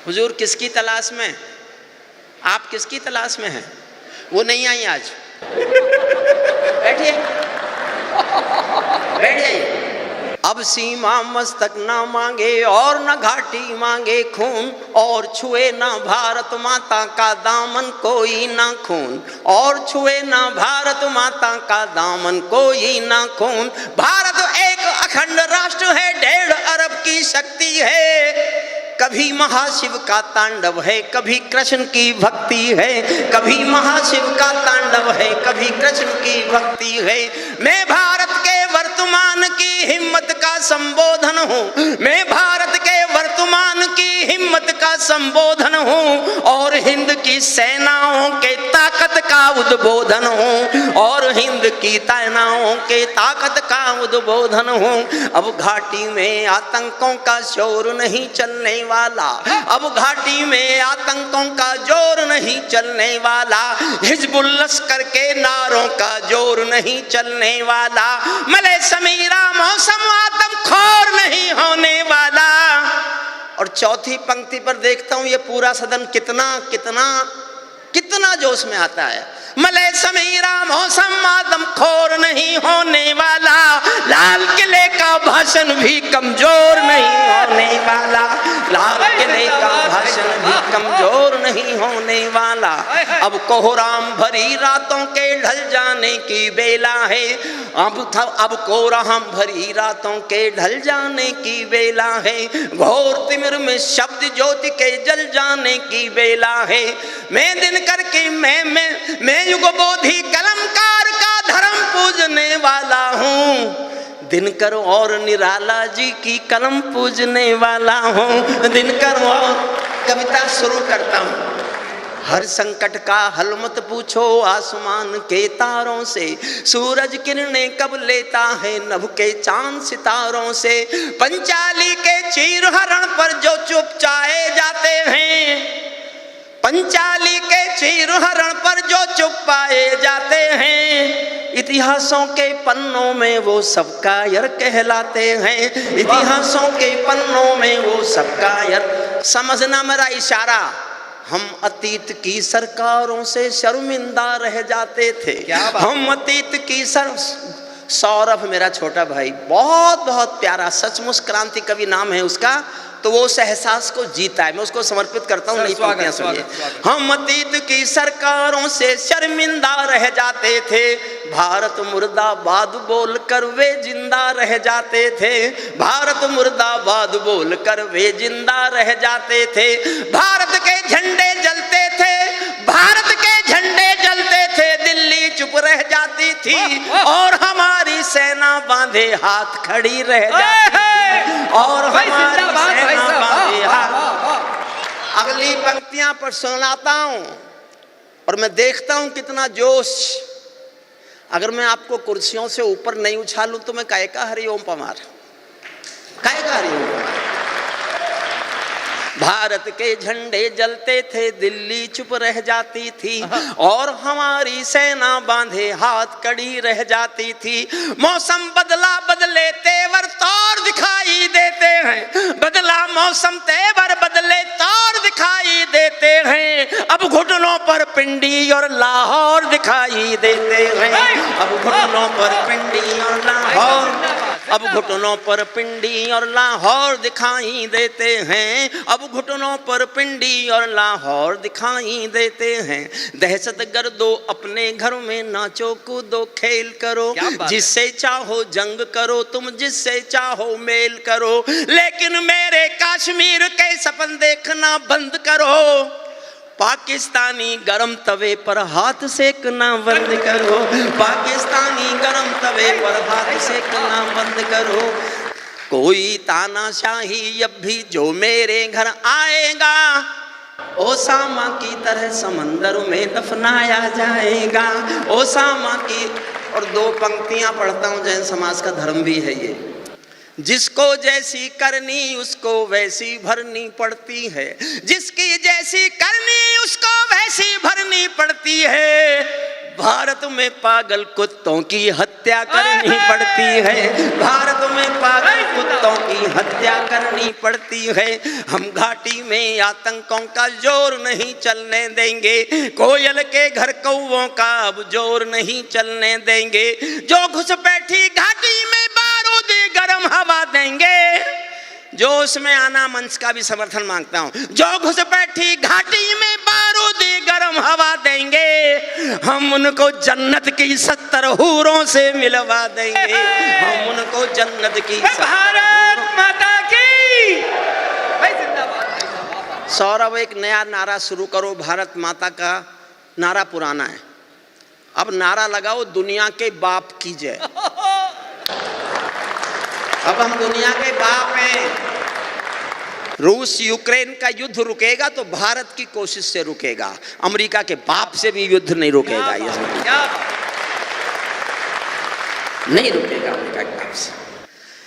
हुजूर किसकी तलाश में? आप किसकी तलाश में हैं? वो नहीं आई आज। बैठिए, बैठ जाइए। अब सीमा मस्तक ना मांगे और न घाटी मांगे खून, और छुए ना भारत माता का दामन कोई ना खून, और छुए ना भारत माता का दामन कोई ना खून। भारत एक अखंड राष्ट्र है, 1.5 अरब की शक्ति है। कभी महाशिव का तांडव है, कभी कृष्ण की भक्ति है। कभी महाशिव का तांडव है, कभी कृष्ण की भक्ति है। मैं भारत के वर्तमान की हिम्मत का संबोधन हूँ, मैं भारत के वर्तमान की हिम्मत का संबोधन हूँ, और हिंद की सेनाओं के ताकत का उद्बोधन हूँ, और हिंद की सेनाओं के ताकत का उद्बोधन हूँ। अब घाटी में आतंकों का शोर नहीं चलने वाला, अब घाटी में आतंकों का जोर नहीं चलने वाला, हिजबुल लश्कर के नारों का जोर नहीं चलने वाला, मले समीरा मौसम आदमखोर नहीं होने वाला। और चौथी पंक्ति पर देखता हूं ये पूरा सदन कितना कितना कितना जोश में आता है। मले समीरा मौसम आदमखोर नहीं होने वाला, लाल किले का भाषण भी कमजोर नहीं होने वाला, लाल किले का भाषण भी कमजोर नहीं होने वाला। अब कोहराम भरी रातों के ढल जाने की बेला है, अब कोहराम भरी रातों के ढल जाने की बेला है, घोर तिमिर में शब्द ज्योति के जल जाने की बेला है। मैं दिन करके मैं युगबोधि कलमकार का धर्म पूजने वाला हूँ, दिनकर और निराला जी की कलम पूजने वाला हूँ, दिनकर और कविता शुरू करता हूँ। हर संकट का हल मत पूछो आसमान के तारों से, सूरज किरणें कब लेता है नभ के चांद सितारों से। पंचाली के चीर हरण पर जो चुपचाए जाते हैं, पंचाली के चीर हरण पर जो चुप पाए जाते हैं, इतिहासों के पन्नों में वो सब कायर कहलाते हैं, इतिहासों के पन्नों में वो सब कायर। समझना मेरा इशारा, हम अतीत की सरकारों से शर्मिंदा रह जाते थे, हम अतीत की सौरभ मेरा छोटा भाई, बहुत बहुत प्यारा, सचमुच क्रांति कवि नाम है उसका, तो वो उस एहसास को जीता है, मैं उसको समर्पित करता हूँ। नहीं पंक्तियां सुनिए। हम अतीत की सरकारों से शर्मिंदा रह जाते थे, भारत मुर्दाबाद बोलकर वे जिंदा रह जाते थे, भारत मुर्दाबाद बोलकर वे जिंदा रह जाते थे। भारत के झंडे जलते थे, भारत के झंडे जलते थे, दिल्ली चुप रह जाती थी, और हमारी सेना बांधे हाथ खड़ी रह जाती थी, और हमारी सेना बांधे हाथ। अगली पंक्तियां पर सुनाता हूं और मैं देखता हूं कितना जोश। अगर मैं आपको कुर्सियों से ऊपर नहीं उछालूं तो मैं काहे का हरिओम पमार, काहे का हरिओम पमार। भारत के झंडे जलते थे, दिल्ली चुप रह जाती थी, और हमारी सेना बांधे हाथ कड़ी रह जाती थी। मौसम बदला बदले तेवर तौर दिखाई देते हैं, बदला मौसम तेवर बदले तौर दिखाई देते हैं। अब घुटनों पर पिंडी और लाहौर दिखाई देते हैं, अब घुटनों पर पिंडी और लाहौर, अब घुटनों पर पिंडी और लाहौर दिखाई देते हैं, अब घुटनों पर पिंडी और लाहौर दिखाई देते हैं। दहशत गर्दो अपने घर में नाचो कूदो खेल करो, जिससे चाहो जंग करो तुम, जिससे चाहो मेल करो, लेकिन मेरे कश्मीर के सपन देखना बंद करो। पाकिस्तानी गरम तवे पर हाथ सेकना बंद करो, पाकिस्तानी गरम तवे पर हाथ सेकना बंद करो। कोई तानाशाही अब भी जो मेरे घर आएगा, ओसामा की तरह समंदर में दफनाया जाएगा, ओसामा की। और 2 पंक्तियां पढ़ता हूं, जैन समाज का धर्म भी है ये। जिसको जैसी करनी उसको वैसी भरनी पड़ती है, जिसकी जैसी करनी उसको वैसी भरनी पड़ती है। भारत में पागल कुत्तों की हत्या करनी पड़ती है, भारत में पागल कुत्तों की हत्या करनी पड़ती है। हम घाटी में आतंकों का जोर नहीं चलने देंगे, कोयल के घर कौवों का अब जोर नहीं चलने देंगे। जो घुसपैठी घाटी में बारूदी गर्म हवा देंगे, जो उसमें आना मंच का भी समर्थन मांगता हूं, जो घुसपैठी घाटी में बारूदी गर्म हवा देंगे, हम उनको जन्नत की 70 हूरों से मिलवा देंगे, हम उनको जन्नत की। भारत माता की भाई जिंदाबाद। सौरभ एक नया नारा शुरू करो, भारत माता का नारा पुराना है, अब नारा लगाओ दुनिया के बाप की जय। अब हम दुनिया के बाप हैं। रूस यूक्रेन का युद्ध रुकेगा तो भारत की कोशिश से रुकेगा, अमेरिका के बाप से भी युद्ध नहीं रुकेगा, ये नहीं रुकेगा अमेरिका के बाप से।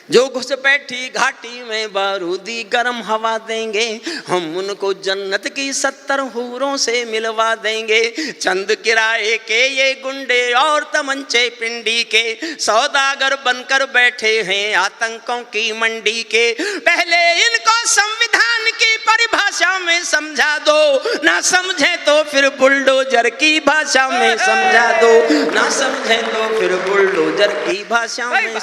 जो घुसपैठी घाटी में बारूदी गर्म हवा देंगे, हम उनको जन्नत की 70 हूरों से मिलवा देंगे। चंद किराए के ये गुंडे और तमंचे पिंडी के सौदागर बनकर बैठे हैं आतंकों की मंडी के। पहले इनको संविधान की परिभाषा में समझा दो, ना समझे तो फिर बुलडोजर की भाषा में समझा दो, ना समझे तो फिर बुलडोजर की भाषा में,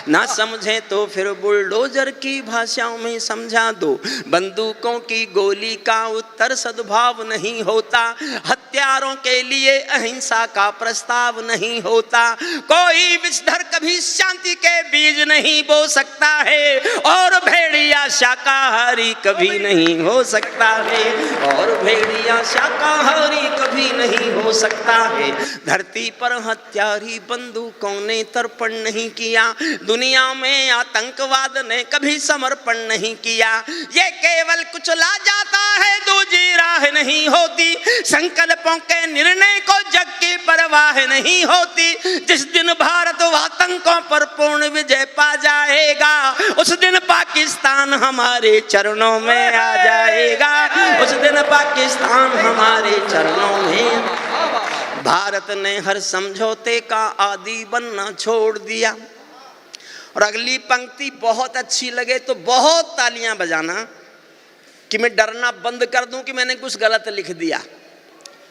ना समझे तो फिर बुलडोजर की भाषाओं में समझा दो। बंदूकों की गोली का उत्तर सद्भाव नहीं होता, हथियारों के लिए अहिंसा का प्रस्ताव नहीं होता। कोई विषधर कभी शांति के बीज नहीं बो सकता है, और भेड़िया शाकाहारी कभी नहीं हो सकता है, और भेड़िया शाकाहारी कभी नहीं हो सकता है। धरती पर हत्यारी बंदूकों ने तर्पण नहीं किया, दुनिया में आतंकवाद ने कभी समर्पण नहीं किया। ये केवल कुचला जाता है, दूसरी राह नहीं होती। संकल्पों के निर्णय को जग की परवाह नहीं होती। जिस दिन भारत आतंकों पर पूर्ण विजय पा जाएगा, उस दिन पाकिस्तान हमारे चरणों में आ जाएगा, उस दिन पाकिस्तान हमारे चरणों में। भारत ने हर समझौते का आदी बनना छोड़ दिया। और अगली पंक्ति बहुत अच्छी लगे तो बहुत तालियां बजाना, कि मैं डरना बंद कर दूं कि मैंने कुछ गलत लिख दिया।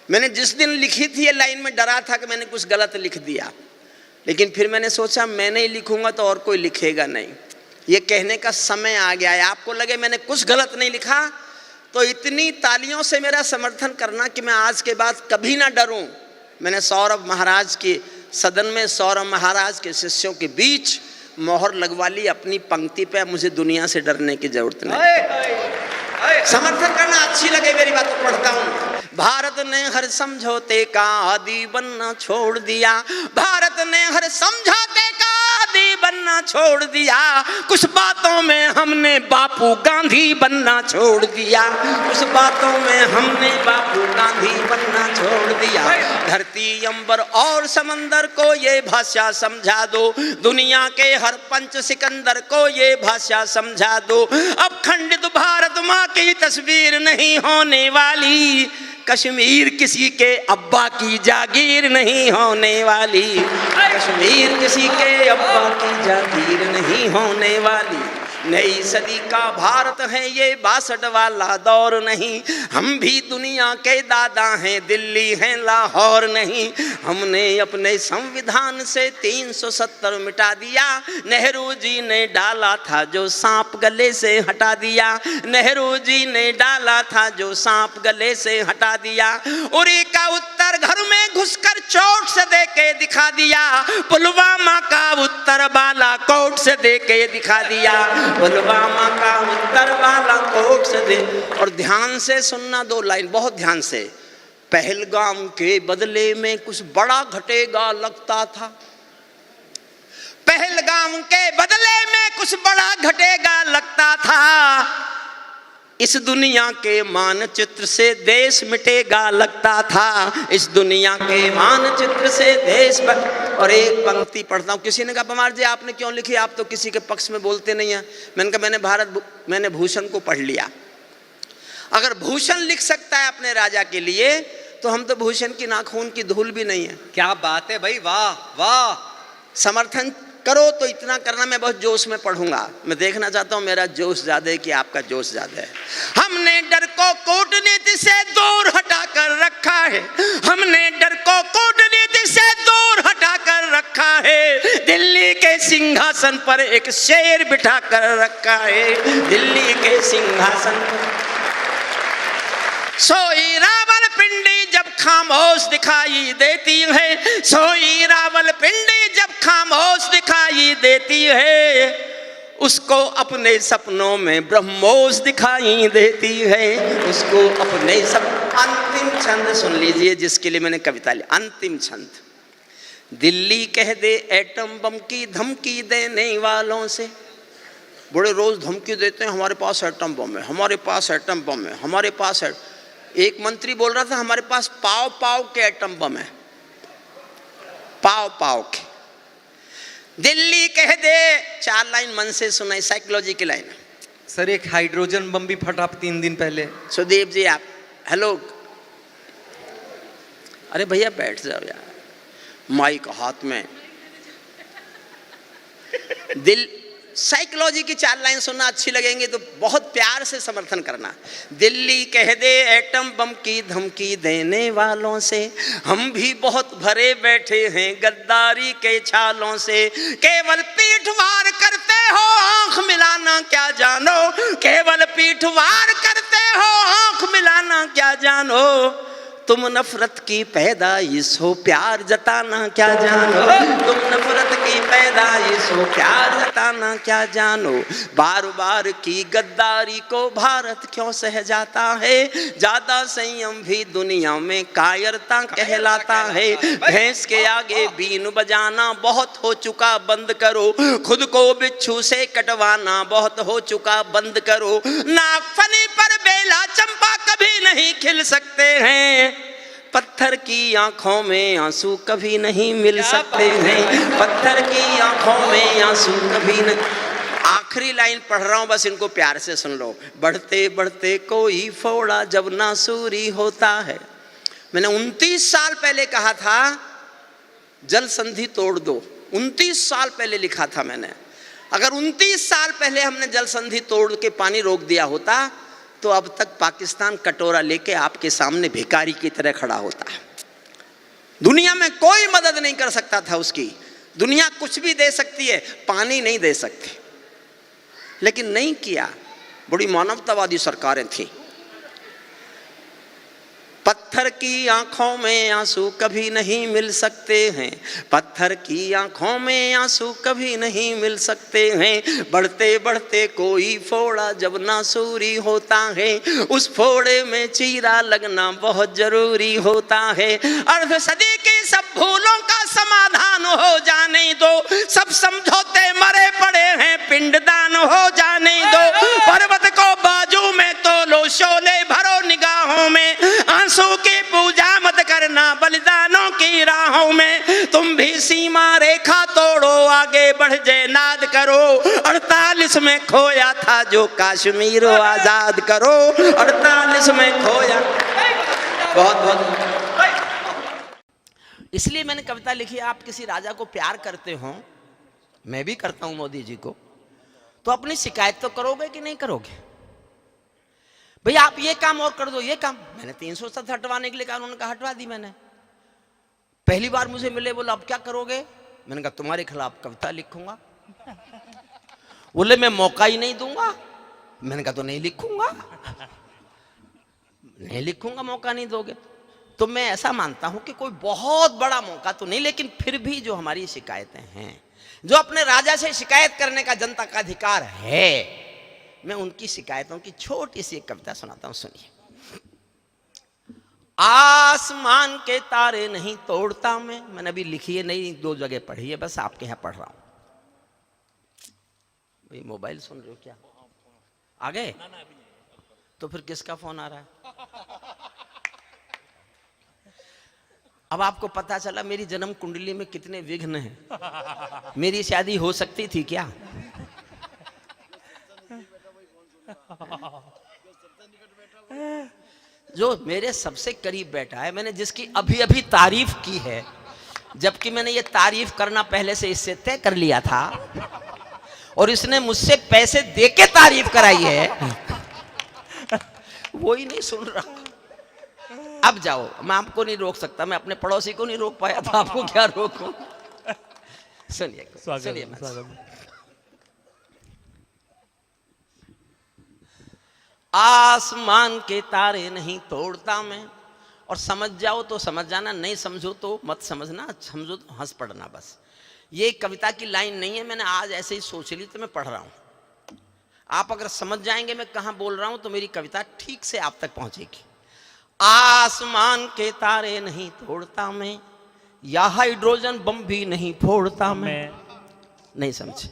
मैंने जिस दिन लिखी थी ये लाइन में डरा था कि मैंने कुछ गलत लिख दिया, लेकिन फिर मैंने सोचा मैं नहीं लिखूंगा तो और कोई लिखेगा नहीं। ये कहने का समय आ गया है। आपको लगे मैंने कुछ गलत नहीं लिखा तो इतनी तालियों से मेरा समर्थन करना कि मैं आज के बाद कभी ना डरूं। मैंने सौरभ महाराज के सदन में सौरभ महाराज के शिष्यों के बीच मोहर लगवा ली अपनी पंक्ति पे। मुझे दुनिया से डरने की जरूरत नहीं। समर्थन करना अच्छी लगे मेरी बात तो पढ़ता हूं। भारत ने हर समझौते का आदी बनना छोड़ दिया, भारत ने हर समझौते का आदी बनना छोड़ दिया। कुछ बातों में हमने बापू गांधी बनना छोड़ दिया, कुछ बातों में हमने बापू गांधी बनना छोड़ दिया। धरती अंबर और समंदर को ये भाषा समझा दो, दुनिया के हर पंच सिकंदर को ये भाषा समझा दो। अब खंडित भारत माँ की तस्वीर नहीं होने वाली, कश्मीर किसी के अब्बा की जागीर नहीं होने वाली, कश्मीर किसी के अब्बा की जागीर नहीं होने वाली। नई सदी का भारत है ये 62 वाला दौर नहीं। हम भी दुनिया के दादा हैं, दिल्ली हैं लाहौर नहीं। हमने अपने संविधान से 370 मिटा दिया, नेहरू जी ने डाला था जो सांप गले से हटा दिया, नेहरू जी ने डाला था जो सांप गले से हटा दिया। उरी का उत्तर घर में घुसकर चोट से दे के दिखा दिया, पुलवामा का उत्तर बालाकोट से दे के दिखा दिया, पुलवामा का उत्तर बालाकोट से दे। और ध्यान से सुनना दो लाइन, बहुत ध्यान से। पहलगाम के बदले में कुछ बड़ा घटेगा लगता था, पहलगाम के बदले में कुछ बड़ा घटेगा लगता था। इस दुनिया के मानचित्र से देश मिटेगा लगता था, इस दुनिया के मानचित्र से देश और एक पंक्ति पढ़ता हूँ। किसी ने कहा पवार जी आपने क्यों लिखी, आप तो किसी के पक्ष में बोलते नहीं हैं। मैंने कहा मैंने भूषण को पढ़ लिया। अगर भूषण लिख सकता है अपने राजा के लिए तो हम तो भूषण की नाखून की धूल भी नहीं है। क्या बात है भाई, वाह वाह। समर्थन करो तो इतना करना, मैं बहुत जोश में पढ़ूंगा। मैं देखना चाहता हूं मेरा जोश ज्यादा है कि आपका जोश ज्यादा है। हमने डर को कूटनीति से दूर हटा कर रखा है, हमने डर को कूटनीति से दूर हटा कर रखा है। दिल्ली के सिंहासन पर एक शेर बिठा कर रखा है, दिल्ली के सिंहासन पर। सोई रावलपिंडी जब खामोश दिखाई देती है, सोई रावलपिंडी जब खामोश दिखाई देती है, उसको अपने सपनों में ब्रह्मोस दिखाई देती है, उसको अपने अंतिम छंद सुन लीजिए जिसके लिए मैंने कविता ली। अंतिम छंद। दिल्ली कह दे एटम बम की धमकी देने वालों से। बड़े रोज धमकी देते हैं, हमारे पास एटम बम है, हमारे पास एटम बम है, हमारे पास है। एक मंत्री बोल रहा था हमारे पास पाव पाव के एटम बम है, पाव पाव के। दिल्ली कह दे, 4 लाइन मन से सुनाई, साइकोलॉजी की लाइन। सर एक हाइड्रोजन बम भी फटा 3 दिन पहले। सुदीप जी आप, हेलो। अरे भैया बैठ जाओ यार, माइक हाथ में। दिल साइकोलॉजी की 4 लाइन सुनना अच्छी लगेंगी तो बहुत प्यार से समर्थन करना। दिल्ली कह दे एटम बम की धमकी देने वालों से, हम भी बहुत भरे बैठे हैं गद्दारी के छालों से। केवल पीठ वार करते हो, आंख मिलाना क्या जानो, केवल पीठ वार करते हो, आंख मिलाना क्या जानो। तुम नफरत की पैदाइश हो, प्यार जताना क्या जानो, तुम नफरत की पैदाइश हो, प्यार जताना क्या जानो। बार बार की गद्दारी को भारत क्यों सह जाता है, ज्यादा संयम भी दुनिया में कायरता कहलाता है। भैंस के आगे बीन बजाना बहुत हो चुका, बंद करो। खुद को बिच्छू से कटवाना बहुत हो चुका, बंद करो। नागफनी पर बेला चंपा कभी नहीं खिल सकते हैं, पत्थर की आंखों में आंसू कभी नहीं मिल सकते हैं, पत्थर की आंखों में आंसू कभी नहीं। आखिरी लाइन पढ़ रहा हूं, बस इनको प्यार से सुन लो। बढ़ते बढ़ते कोई फोड़ा जब नासूरी होता है। मैंने 29 साल पहले कहा था जल संधि तोड़ दो, 29 साल पहले लिखा था मैंने। अगर 29 साल पहले हमने जल संधि तोड़ के पानी रोक दिया होता तो अब तक पाकिस्तान कटोरा लेके आपके सामने भिखारी की तरह खड़ा होता है। दुनिया में कोई मदद नहीं कर सकता था उसकी। दुनिया कुछ भी दे सकती है, पानी नहीं दे सकती, लेकिन नहीं किया। बड़ी मानवतावादी सरकारें थीं। पत्थर की आंखों में आंसू कभी नहीं मिल सकते हैं, पत्थर की आंखों में आंसू कभी नहीं मिल सकते हैं। बढ़ते बढ़ते कोई फोड़ा जब नासूरी होता है, उस फोड़े में चीरा लगना बहुत जरूरी होता है। अर्ध सदी की सब भूलों का समाधान हो जाने दो, सब समझौते मरे पड़े हैं पिंडदान हो जाने दो। पर्वत को बाजू में तोलो, शोले भरो निगाहों में, आंसू की पूजा मत करना बलिदानों की राहों में। तुम भी सीमा रेखा तोड़ो, आगे बढ़ जे नाद करो। 48 में खोया था जो कश्मीर आजाद करो, 48 में खोया। बहुत बहुत इसलिए मैंने कविता लिखी। आप किसी राजा को प्यार करते हो, मैं भी करता हूं मोदी जी को, तो अपनी शिकायत तो करोगे कि नहीं करोगे। भैया आप ये काम और कर दो, ये काम। मैंने 307 हटवाने के लिए कहा, उन्होंने कहा हटवा दी मैंने। पहली बार मुझे मिले, बोला अब क्या करोगे। मैंने कहा तुम्हारे खिलाफ कविता लिखूंगा। बोले मैं मौका ही नहीं दूंगा। मैंने कहा तो नहीं लिखूंगा, नहीं लिखूंगा, मौका नहीं दोगे तो। मैं ऐसा मानता हूं कि कोई बहुत बड़ा मौका तो नहीं, लेकिन फिर भी जो हमारी शिकायतें हैं, जो अपने राजा से शिकायत करने का जनता का अधिकार है, मैं उनकी शिकायतों की छोटी सी एक कविता सुनाता हूं, सुनिए। आसमान के तारे नहीं तोड़ता मैंने अभी लिखी है, नहीं 2 जगह पढ़ी है, बस आपके यहां पढ़ रहा हूं। भाई मोबाइल सुन रहे हो क्या? आ गए? तो फिर किसका फोन आ रहा है? अब आपको पता चला मेरी जन्म कुंडली में कितने विघ्न हैं। मेरी शादी हो सकती थी क्या? जो मेरे सबसे करीब बैठा है, मैंने जिसकी अभी अभी तारीफ की है, जबकि मैंने ये तारीफ करना पहले से इससे तय कर लिया था, और इसने मुझसे पैसे देके तारीफ कराई है, वो ही नहीं सुन रहा। अब जाओ, मैं आपको नहीं रोक सकता, मैं अपने पड़ोसी को नहीं रोक पाया था, आपको क्या रोकूं। सुनिए सुनिए, आसमान के तारे नहीं तोड़ता मैं, और समझ जाओ तो समझ जाना, नहीं समझो तो मत समझना, समझो तो हंस पड़ना बस। ये कविता की लाइन नहीं है, मैंने आज ऐसे ही सोच ली तो मैं पढ़ रहा हूं। आप अगर समझ जाएंगे मैं कहां बोल रहा हूं तो मेरी कविता ठीक से आप तक पहुंचेगी। आसमान के तारे नहीं तोड़ता मैं, या हाइड्रोजन बम भी नहीं फोड़ता मैं। नहीं समझे?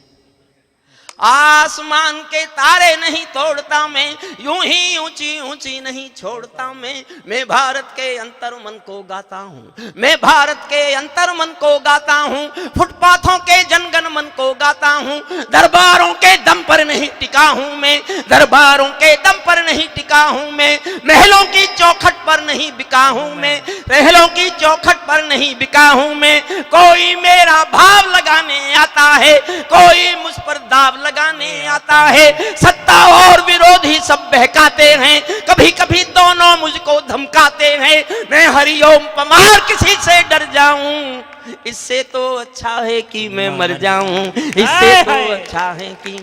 आसमान के तारे नहीं तोड़ता मैं, यूं ही ऊंची ऊंची नहीं छोड़ता मैं भारत के अंतर मन को गाता हूँ, मैं भारत के अंतर मन को गाता हूँ, फुटपाथों के जनगण मन को गाता हूँ, दरबारों के दम पर नहीं टिका हूँ मैं, दरबारों के दम पर नहीं टिका हूँ मैं, महलों की चौखट पर नहीं बिका हूँ मैं, महलों की चौखट पर नहीं बिका हूँ मैं। कोई मेरा भाव लगाने आता है, कोई मुझ पर दाव लगाने आता है, सत्ता और विरोधी सब बहकाते हैं, कभी कभी दोनों मुझको धमकाते हैं। मैं हरिओम पमार किसी से डर जाऊं, इससे तो अच्छा है कि मैं मर जाऊं, इससे तो अच्छा है कि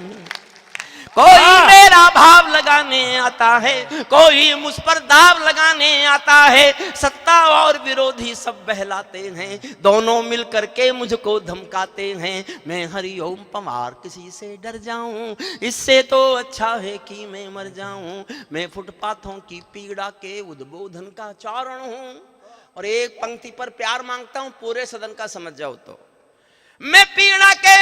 कोई मेरा भाव लगाने आता है, कोई मुझ पर दाव लगाने आता है, सत्ता और विरोधी सब बहलाते हैं, दोनों मिलकर के मुझको धमकाते हैं। मैं हरिओम पमार किसी से डर जाऊं, इससे तो अच्छा है कि मैं मर जाऊं। मैं फुटपाथों की पीड़ा के उद्बोधन का चारण हूं, और एक पंक्ति पर प्यार मांगता हूं, पूरे सदन का समझ जाओ तो। मैं पीड़ा के,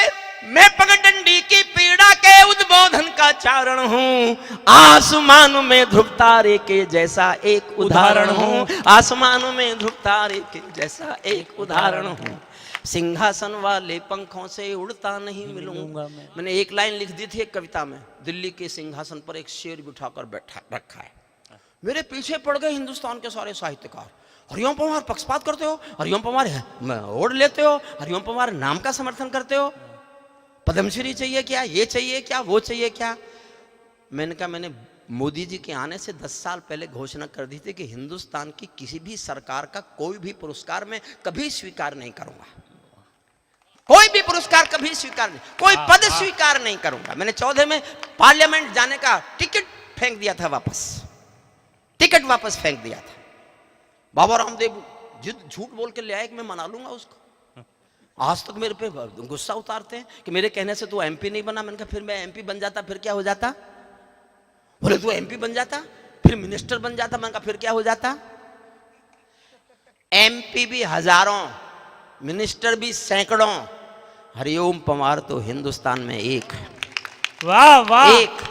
मैं पगडंडी की पीड़ा के उद्बोधन का चारण हूँ, आसमान में ध्रुव तारे के जैसा एक उदाहरण हूँ, आसमान में ध्रुव तारे के जैसा एक उदाहरण हूँ। सिंहासन वाले पंखों से उड़ता नहीं मिलूंगा मैं। मैंने एक लाइन लिख दी थी एक कविता में, दिल्ली के सिंहासन पर एक शेर बिठाकर बैठा रखा है। मेरे पीछे पड़ गए हिंदुस्तान के सारे साहित्यकार, हरिओम पवार पक्षपात करते हो, हरिओम पवार ओढ़ लेते हो, हरिओम पवार नाम का समर्थन करते हो, पद्मश्री चाहिए क्या, ये चाहिए क्या, वो चाहिए क्या। मैंने कहा, मैंने मोदी जी के आने से 10 साल पहले घोषणा कर दी थी कि हिंदुस्तान की किसी भी सरकार का कोई भी पुरस्कार मैं कभी स्वीकार नहीं करूंगा, कोई भी पुरस्कार कभी स्वीकार नहीं, कोई पद स्वीकार नहीं करूंगा। मैंने 14 में पार्लियामेंट जाने का टिकट फेंक दिया था, वापस टिकट वापस फेंक दिया था। बाबा रामदेव झूठ बोल के ले आए कि मैं मना लूंगा उसको, आज तक मेरे पे गुस्सा उतारते हैं कि मेरे कहने से तू एमपी नहीं बना। मैंने कहा फिर मैं एमपी बन जाता फिर क्या हो जाता? बोले तू एमपी बन जाता फिर मिनिस्टर बन जाता। मैंने कहा फिर क्या हो जाता? एमपी भी हजारों, मिनिस्टर भी सैकड़ों, हरिओम पवार तो हिंदुस्तान में एक है। वाह वाह। एक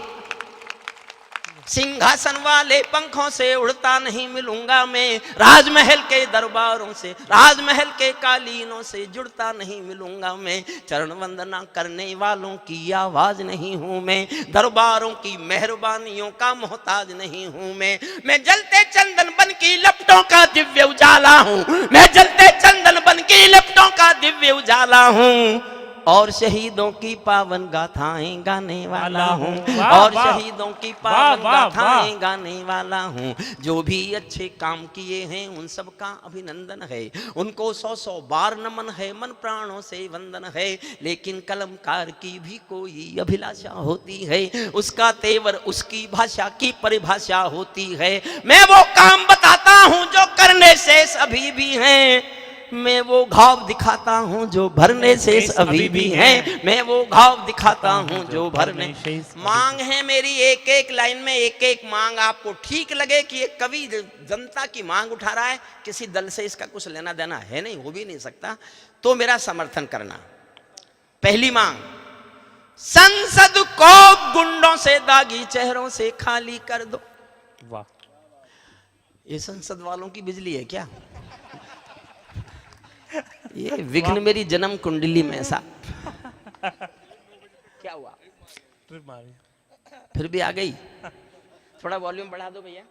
सिंहासन वाले पंखों से उड़ता नहीं मिलूंगा मैं, राजमहल के दरबारों से, राजमहल के कालीनों से जुड़ता नहीं मिलूंगा मैं, चरण वंदना करने वालों की आवाज नहीं हूं मैं, दरबारों की मेहरबानियों का मोहताज नहीं हूं मैं जलते चंदन बन की लपटों का दिव्य उजाला हूं, मैं जलते चंदन बन की लपटों का दिव्य उजाला हूं, और शहीदों की पावन गाथाएं गाने वाला हूँ, और शहीदों की पावन गाथाएं गाने वाला हूँ। जो भी अच्छे काम किए हैं उन सब का अभिनंदन है, उनको 100 बार नमन है, मन प्राणों से वंदन है। लेकिन कलमकार की भी कोई अभिलाषा होती है, उसका तेवर उसकी भाषा की परिभाषा होती है। मैं वो काम बताता हूँ जो करने से अभी भी हैं, मैं वो घाव दिखाता हूँ जो भरने से अभी भी हैं, मैं वो घाव दिखाता हूँ जो भरने। मांग है मेरी एक एक लाइन में, एक एक मांग। आपको ठीक लगे कि ये कवि जनता की मांग उठा रहा है, किसी दल से इसका कुछ लेना देना है नहीं, हो भी नहीं सकता, तो मेरा समर्थन करना। पहली मांग, संसद को गुंडों से, दागी चेहरों से खाली कर दो। वाह, ये संसद वालों की बिजली है क्या? ये विघ्न मेरी जन्म कुंडली में ऐसा क्या हुआ? फिर भी आ गई। थोड़ा वॉल्यूम बढ़ा दो भैया।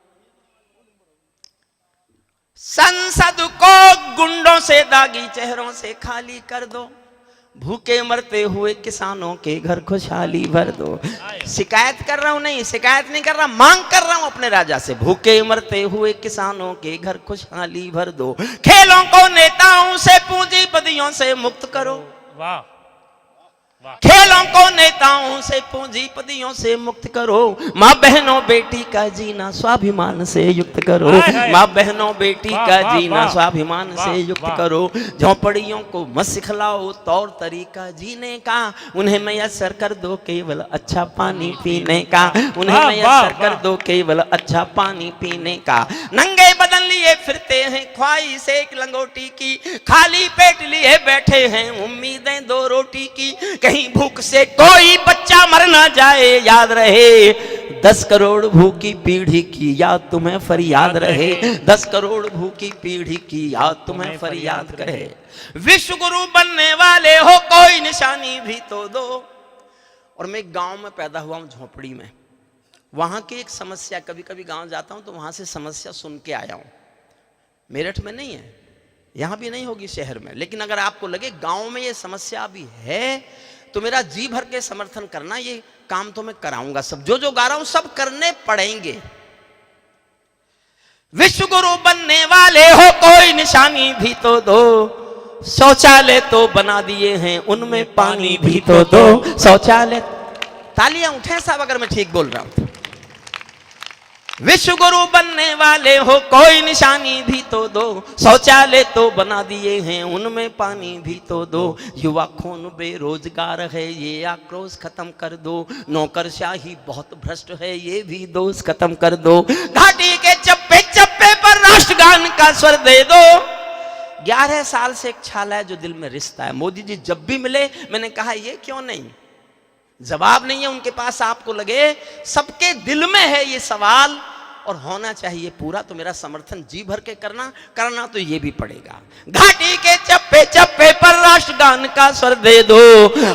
संसद को गुंडों से दागी चेहरों से खाली कर दो, भूखे मरते हुए किसानों के घर खुशहाली भर दो। शिकायत कर रहा हूं, नहीं शिकायत नहीं कर रहा, मांग कर रहा हूं अपने राजा से, भूखे मरते हुए किसानों के घर खुशहाली भर दो। खेलों को नेताओं से पूंजीपतियों से मुक्त करो, वाह खेलों को नेताओं से पूंजीपतियों से मुक्त करो। माँ बहनों बेटी का जीना स्वाभिमान से युक्त करो, माँ बहनों बेटी का जीना स्वाभिमान से युक्त करो। झोंपड़ियों को मत सिखलाओ तौर तरीका जीने का, उन्हें मैसर कर दो केवल अच्छा पानी पीने का, उन्हें मैसर कर दो केवल अच्छा पानी पीने का। नंगे बदन लिए फिरते हैं ख्वाहिश एक लंगोटी की, खाली पेट लिए बैठे हैं उम्मीदें दो रोटी की। कहीं भूख से कोई बच्चा मर ना जाए, याद रहे 10 करोड़ भूखी पीढ़ी की याद तुम्हें फरियाद रहे, 10 करोड़ भूखी पीढ़ी की याद तुम्हें फरियाद करे। विश्व गुरु बनने वाले हो कोई निशानी भी तो दो। और मैं एक गांव में पैदा हुआ हूं, झोपड़ी में, वहां की एक समस्या, कभी कभी गांव जाता हूं तो वहां से समस्या सुन के आया हूं। मेरठ में नहीं है, यहां भी नहीं होगी शहर में, लेकिन अगर आपको लगे गांव में ये समस्या भी है तो मेरा जी भर के समर्थन करना, ये काम तो मैं कराऊंगा। सब जो गा रहा हूं सब करने पड़ेंगे। विश्व गुरु बनने वाले हो कोई निशानी भी तो दो, शौचालय तो बना दिए हैं उनमें पानी भी तो दो। शौचालय, तालियां उठे साहब अगर मैं ठीक बोल रहा हूं। विश्व गुरु बनने वाले हो कोई निशानी भी तो दो, शौचालय तो बना दिए हैं उनमें पानी भी तो दो। युवा खून बेरोजगार है ये आक्रोश खत्म कर दो, नौकरशाही बहुत भ्रष्ट है ये भी दोष खत्म कर दो। घाटी के चप्पे चप्पे पर राष्ट्रगान का स्वर दे दो। 11 साल से एक छाला है जो दिल में रिश्ता है। मोदी जी जब भी मिले मैंने कहा ये क्यों नहीं, जवाब नहीं है उनके पास। आपको लगे सबके दिल में है ये सवाल और होना चाहिए पूरा, तो मेरा समर्थन जी भर के करना तो ये भी पड़ेगा। घाटी के चप्पे चप्पे पर राष्ट्रगान का स्वर दे दो,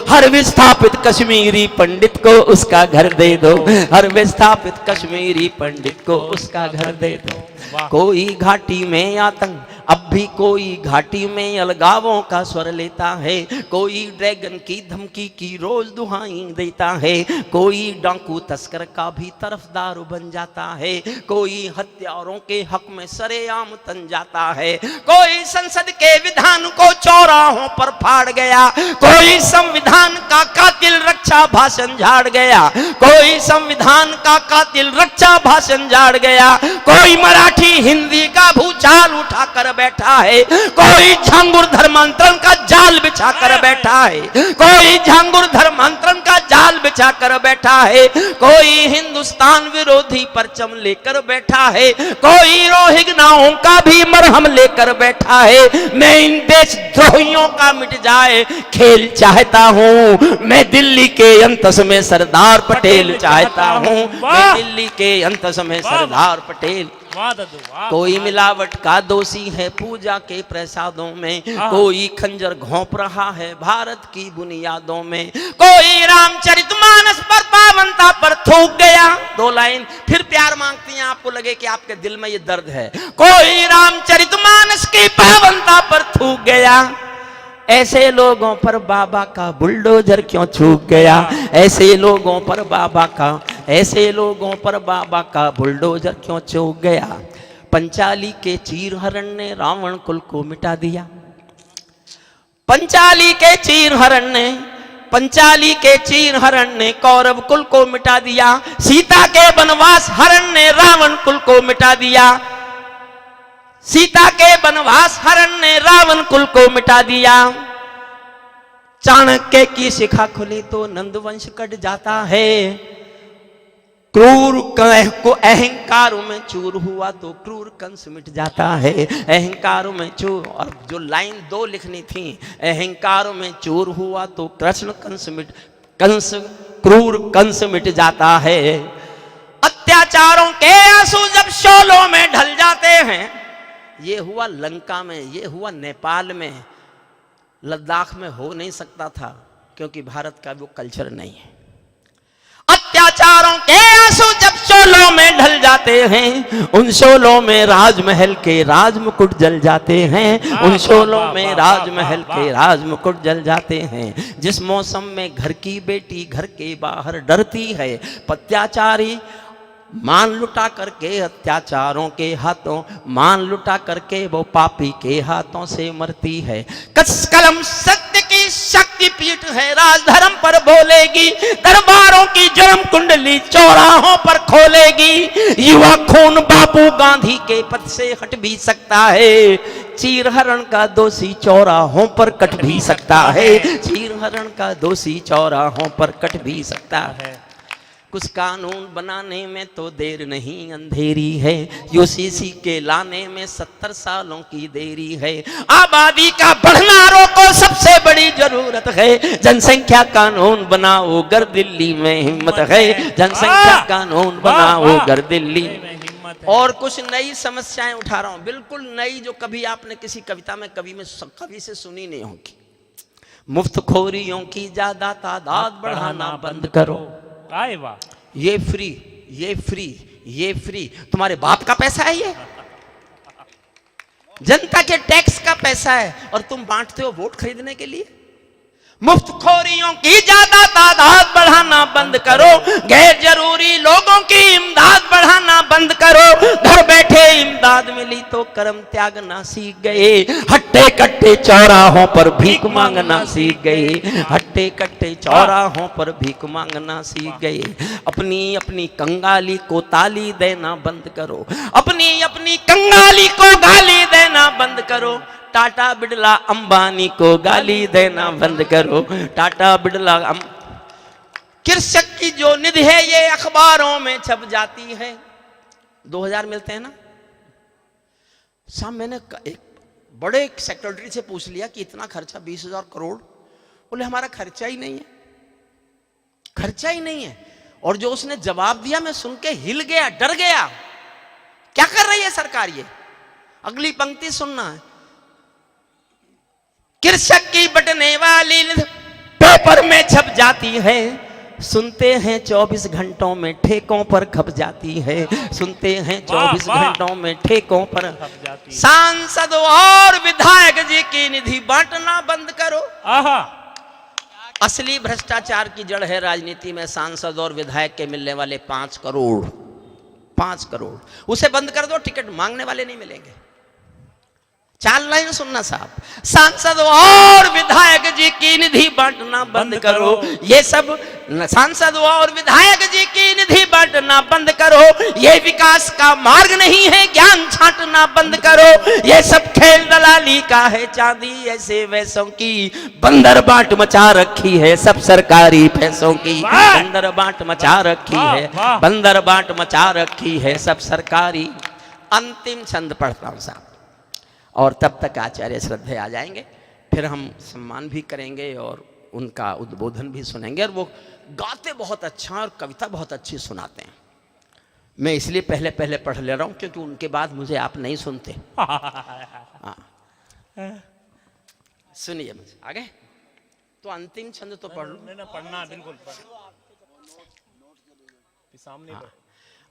हर विस्थापित कश्मीरी पंडित को उसका घर दे दो, हर विस्थापित कश्मीरी पंडित को उसका घर दे दो। कोई घाटी में आतंक, अब भी कोई घाटी में अलगावों का स्वर लेता है, कोई ड्रैगन की धमकी की रोज दुहाई देता है, कोई डाकू तस्कर का भी तरफदार बन जाता है, कोई हत्यारों के हक में सरेआम तन जाता है, कोई संसद के विधान को चौराहों पर फाड़ गया, कोई संविधान का कातिल रक्षा भाषण झाड़ गया, कोई संविधान का कातिल रक्षा भाषण झाड़ गया, कोई मराठी हिंदी का भूचाल उठाकर बैठा है, कोई झांगुर धर्मांतरण का जाल बिछा कर बैठा है, कोई झांगुर धर्मांतरण का जाल बिछा कर बैठा है, कोई हिंदुस्तान विरोधी परचम लेकर बैठा है, कोई रोहिंग्याओं का भी मरहम लेकर बैठा है। मैं इन देशद्रोहियों का मिट जाए खेल चाहता हूं, मैं दिल्ली के अंतस में सरदार पटेल चाहता हूं, मैं दिल्ली के अंतस में सरदार पटेल। कोई मिलावट का दोषी है पूजा के प्रसादों में, कोई खंजर घोंप रहा है भारत की बुनियादों में, कोई रामचरितमानस पर पावनता पर थूक गया। 2 लाइन फिर प्यार मांगती हैं, आपको लगे कि आपके दिल में ये दर्द है। कोई रामचरितमानस की पावनता पर थूक गया, ऐसे लोगों पर बाबा का बुलडोजर क्यों छूट गया, ऐसे लोगों पर बाबा का, ऐसे लोगों पर बाबा का बुलडोजर क्यों चूक गया। पंचाली के चीर हरण ने रावण कुल को मिटा दिया, पंचाली के चीर हरण ने, पंचाली के चीर हरण ने कौरव कुल को मिटा दिया, सीता के वनवास हरण ने रावण कुल को मिटा दिया, सीता के वनवास हरण ने रावण कुल को मिटा दिया। चाणक्य की शिखा खुली तो नंदवंश कट जाता है, क्रूर को अहंकार में चूर हुआ तो क्रूर कंस मिट जाता है, अहंकार में चूर। और जो लाइन 2 लिखनी थी, अहंकार में चूर हुआ तो कृष्ण कंस क्रूर कंस मिट जाता है। अत्याचारों के आंसू जब शोलों में ढल जाते हैं, ये हुआ लंका में, ये हुआ नेपाल में, लद्दाख में हो नहीं सकता था क्योंकि भारत का वो कल्चर नहीं है। अत्याचारों के आंसू जब शोलों में ढल जाते हैं, उन शोलों में राजमहल के राजमुकुट जल जाते हैं, उन शोलों में राजमहल के राजमुकुट जल जाते हैं। जिस मौसम में घर की बेटी घर के बाहर डरती है, अत्याचारी मान लुटा करके अत्याचारों के हाथों, मान लुटा करके वो पापी के हाथों से मरती है। कस कलम सत्य की शक्ति पीठ है, राजधर्म पर बोलेगी, दरबारों की जन्म कुंडली चौराहों पर खोलेगी। युवा खून बापू गांधी के पद से हट भी सकता है, चीरहरण का दोषी चौराहों पर कट भी सकता है, चीरहरण का दोषी चौराहों पर कट भी सकता है। कुछ कानून बनाने में तो देर नहीं अंधेरी है, यूसीसी के लाने में 70 सालों की देरी है। आबादी का बढ़ना रोको सबसे बड़ी जरूरत है, जनसंख्या कानून बनाओ गर दिल्ली में हिम्मत है, जनसंख्या कानून बनाओ गर दिल्ली में। और कुछ नई समस्याएं उठा रहा हूं, बिल्कुल नई, जो कभी आपने किसी कविता में कवि से सुनी नहीं होगी। मुफ्तखोरियों की ज्यादा तादाद बढ़ाना बंद करो। आए वाह, ये फ्री, ये फ्री, ये फ्री, तुम्हारे बाप का पैसा है ये, जनता के टैक्स का पैसा है, और तुम बांटते हो वोट खरीदने के लिए। मुफ्तखोरियों की ज्यादा तादाद बढ़ाना बंद करो, गैर जरूरी लोगों की इमदाद बढ़ाना बंद करो। घर बैठे इमदाद मिली तो कर्म त्यागना सीख गए, हट्टे कट्टे चौराहों पर भीख मांगना सीख गए, हट्टे कट्टे चौराहों पर भीख मांगना सीख गए। अपनी अपनी कंगाली को ताली देना बंद करो, अपनी अपनी कंगाली को गाली देना बंद करो। टाटा बिड़ला अंबानी को गाली देना बंद करो, टाटा बिड़ला कृषक की जो निधि है ये अखबारों में छप जाती है। 2000 मिलते हैं ना साहब। मैंने एक बड़े सेक्रेटरी से पूछ लिया कि इतना खर्चा 20,000 करोड़, बोले हमारा खर्चा ही नहीं है, खर्चा ही नहीं है। और जो उसने जवाब दिया मैं सुन के हिल गया, डर गया। क्या कर रही है सरकार ये? अगली पंक्ति सुनना है। कृषक की बटने वाली पेपर में छप जाती है, सुनते हैं 24 घंटों में ठेकों पर खप जाती है, सुनते हैं 24 घंटों में ठेकों पर खप जाती है। सांसद और विधायक जी की निधि बांटना बंद करो। आहा, असली भ्रष्टाचार की जड़ है राजनीति में सांसद और विधायक के मिलने वाले 5 करोड़, 5 करोड़। उसे बंद कर दो, टिकट मांगने वाले नहीं मिलेंगे। 4 लाइन सुनना साहब। सांसद और विधायक जी की निधि बांटना बंद करो। ये सब सांसद और विधायक जी की निधि बांटना बंद करो। ये विकास का मार्ग नहीं है, ज्ञान छांटना बंद करो। ये सब खेल दलाली का है, चांदी ऐसे वैसों की बंदर बाट मचा रखी है सब सरकारी पैसों की, बंदर बाट मचा रखी है, बंदर बाट मचा रखी है सब सरकारी। अंतिम छंद पढ़ता हूं साहब, और तब तक आचार्य श्रद्धे आ जाएंगे, फिर हम सम्मान भी करेंगे और उनका उद्बोधन भी सुनेंगे। और वो गाते बहुत अच्छा और कविता बहुत अच्छी सुनाते हैं। मैं इसलिए पहले पहले पढ़ ले रहा हूँ क्योंकि उनके बाद मुझे आप नहीं सुनते। सुनिए मुझे आगे। तो अंतिम छंद तो पढ़ लो। पढ़ना बिल्कुल सामने।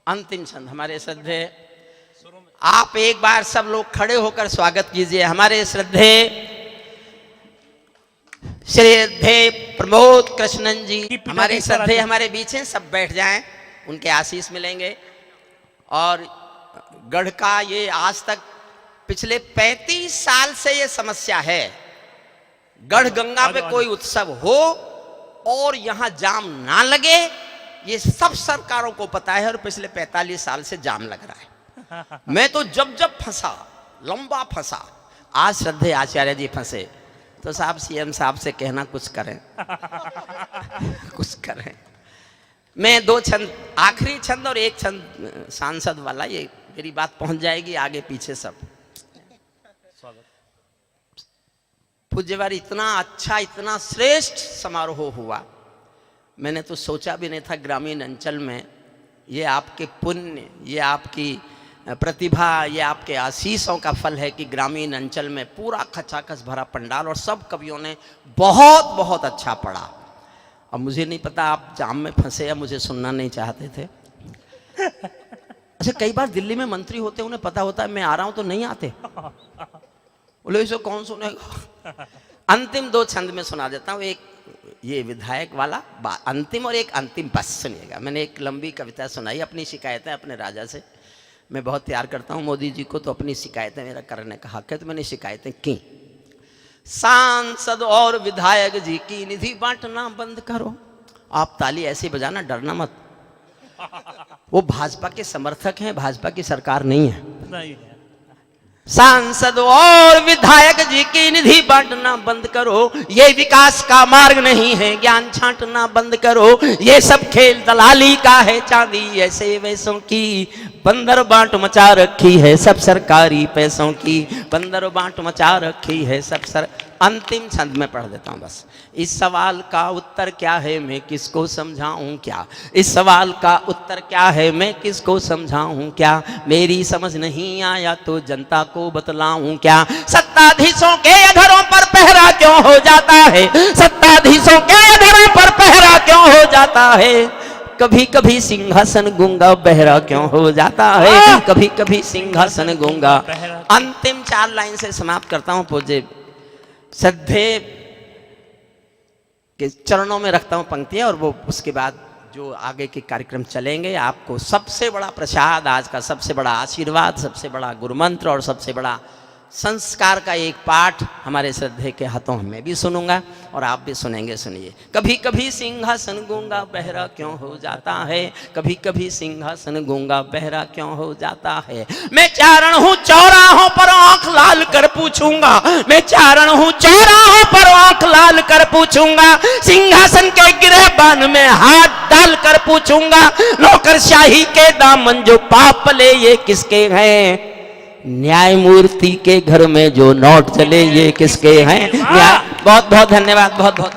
अंतिम छंद हमारे श्रद्धे, आप एक बार सब लोग खड़े होकर स्वागत कीजिए हमारे श्रद्धे श्रद्धे प्रमोद कृष्णन जी। हमारे श्रद्धे हमारे बीच हैं, सब बैठ जाएं, उनके आशीष मिलेंगे। और गढ़ का ये आज तक पिछले 35 साल से ये समस्या है, गढ़ गंगा पे कोई उत्सव हो और यहां जाम ना लगे, ये सब सरकारों को पता है। और पिछले 45 साल से जाम लग रहा है। मैं तो जब जब फंसा, लंबा फंसा, आज श्रद्धे आचार्य जी फंसे, तो साहब सीएम साहब से कहना कुछ करें कुछ करें। मैं 2 छंद, आखिरी छंद और 1 छंद सांसद वाला, ये मेरी बात पहुंच जाएगी आगे पीछे सब। पूज्यवारी, इतना अच्छा, इतना श्रेष्ठ समारोह हुआ, मैंने तो सोचा भी नहीं था। ग्रामीण अंचल में ये आपके पुण्य, ये आपकी प्रतिभा, ये आपके आशीषों का फल है कि ग्रामीण अंचल में पूरा खचाखच भरा पंडाल और सब कवियों ने बहुत बहुत अच्छा पढ़ा। अब मुझे नहीं पता आप जाम में फंसे या मुझे सुनना नहीं चाहते थे। अच्छा, कई बार दिल्ली में मंत्री होते उन्हें पता होता है मैं आ रहा हूं तो नहीं आते, बोले इसे कौन सुनेगा। अंतिम 2 छंद में सुना देता हूँ, एक ये विधायक वाला अंतिम और एक अंतिम बस सुनिएगा। मैंने एक लंबी कविता सुनाई, अपनी शिकायतें अपने राजा से। मैं बहुत प्यार करता हूँ मोदी जी को, तो अपनी शिकायतें मेरा करने का हक है, तो मैंने शिकायतें की। सांसद और विधायक जी की निधि बांटना बंद करो। आप ताली ऐसे बजाना, डरना मत, वो भाजपा के समर्थक हैं, भाजपा की सरकार नहीं है। नहीं है। सांसद और विधायक जी की निधि बांटना बंद करो, ये विकास का मार्ग नहीं है, ज्ञान छांटना बंद करो। ये सब खेल दलाली का है, चांदी ऐसे वैसों की बंदर बांट मचा रखी है, सब सरकारी पैसों की बंदर बांट मचा रखी है सब अंतिम छंद में पढ़ देता हूं बस। इस सवाल का उत्तर क्या है, मैं किसको समझाऊं क्या। इस सवाल का उत्तर क्या है, मैं किसको समझाऊं क्या। मेरी समझ नहीं आया तो जनता को बतलाऊं क्या। सत्ताधीशों के अधरों पर पहरा क्यों हो जाता है, सत्ताधीशों के अधरों पर पहरा क्यों हो जाता है। कभी कभी सिंहासन गूंगा बहरा क्यों हो जाता है, कभी कभी सिंहासन गूंगा। अंतिम 4 लाइन से समाप्त करता हूं। पूज्य श्रद्धे के चरणों में रखता हूं पंक्तियां, और वो उसके बाद जो आगे के कार्यक्रम चलेंगे, आपको सबसे बड़ा प्रसाद, आज का सबसे बड़ा आशीर्वाद, सबसे बड़ा गुरुमंत्र और सबसे बड़ा संस्कार का एक पाठ हमारे श्रद्धे के हाथों में भी सुनूंगा और आप भी सुनेंगे। सुनिए। कभी कभी सिंहासन गूंगा बहरा क्यों हो जाता है, कभी कभी सिंहासन गूंगा बहरा क्यों हो जाता है। मैं चारण हूँ चौराहों पर आंख लाल कर पूछूंगा, मैं चारण हूँ चौराहों पर आंख लाल कर पूछूंगा। सिंहासन के गिरहबान में हाथ डाल कर पूछूंगा, नौकरशाही के दामन जो पाप ले ये किसके हैं। न्यायमूर्ति के घर में जो नोट चले ये किसके हैं। बहुत बहुत धन्यवाद, बहुत बहुत।